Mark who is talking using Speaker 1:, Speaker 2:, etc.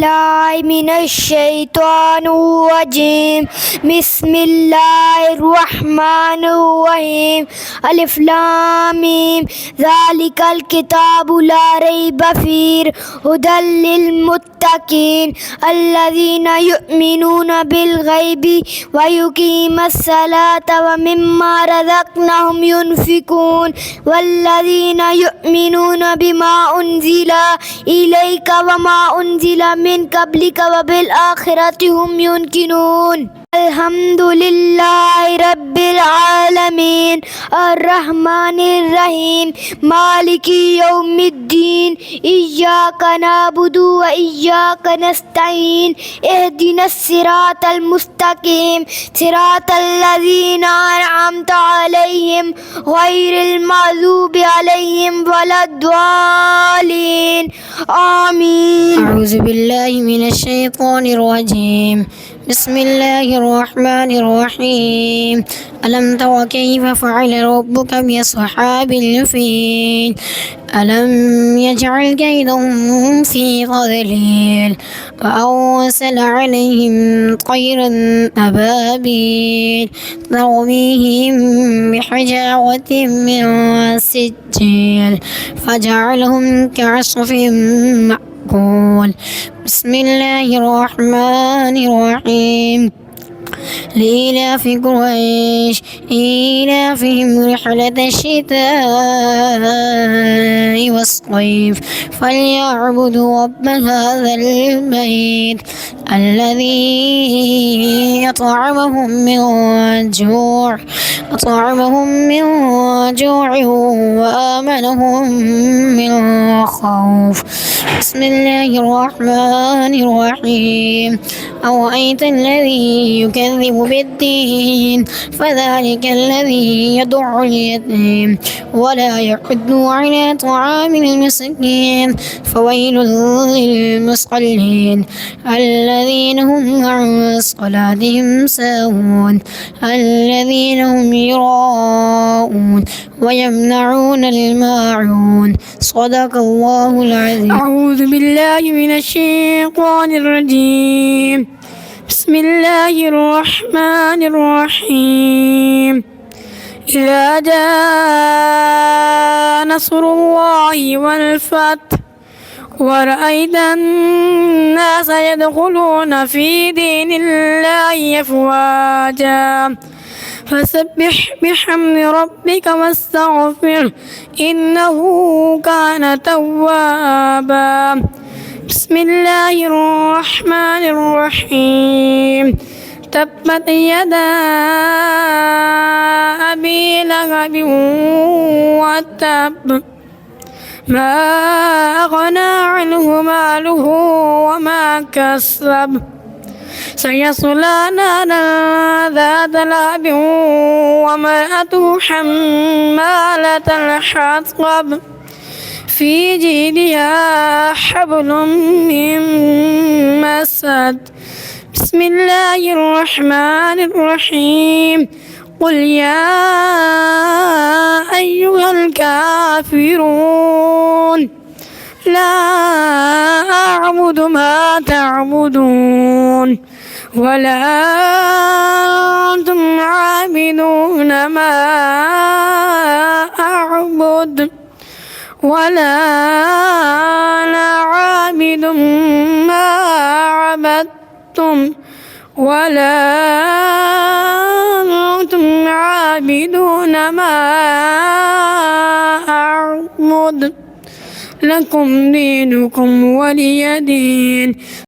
Speaker 1: بالله من الشيطان الرجيم. بسم الله الرحمن الرحيم. ألف لام ميم. ذلك الكتاب لا ريب فيه هدى للمتقين الذين يؤمنون بالغيب ويقيمون الصلاة ومما رزقناهم ينفقون والذين يؤمنون بما أنزل إليك وما أنزل من قبلك وبالآخرة هم يوقنون. الحمد لله رب العالمين الرحمن الرحيم مالك يوم الدين إياك نعبد وإياك نستعين اهدنا الصراط المستقيم صراط الذين أنعمت عليهم غير المغضوب عليهم ولا الضالين آمين.
Speaker 2: أعوذ بالله من الشيطان الرجيم. بسم الله الرحمن الرحيم. ألم تر كيف فعل ربك بأصحاب الفيل ألم يجعل كيدهم في تضليل وأرسل عليهم طيرا أبابيل ترميهم بحجارة من سجيل فجعلهم كعصف مأكول. بسم الله الرحمن الرحيم. لإيلاف قريش إيلافهم رحلة الشتاء والصيف فليعبدوا رب هذا البيت الذي أطعمهم من جوع وآمنهم من خوف. بسم الله الرحمن الرحيم. أرأيت الذي يكذب بالدين فذلك الذي يدع اليتيم ولا يحض على طعام المسكين فويل للمصلين الذين هم عن صلاتهم ساهون الذين هم يراءون ويمنعون الماعون. صدق الله العظيم.
Speaker 3: أعوذ بالله من الشيطان الرجيم. بسم الله الرحمن الرحيم. إذا جاء نصر الله والفتح ورأيت الناس يدخلون في دين الله أفواجا فسبح بحمد ربك واستغفره إنه كان توابا. بسم الله الرحمن الرحيم. تبت يدا أبي لهب وتب ما أغنى عنه ماله وما كسب سيصلى نارا ذات لهب وامرأته حمالة الحطب في جيدها حبل من مسد. بسم الله الرحمن الرحيم. قل يا أيها الكافرون لا أعبد ما تعبدون ولا أنتم عابدون ما أعبد ولا أنا عابد ما عبدتم ولا أنتم عابدون ما أعبد لكم دينكم ولي دين.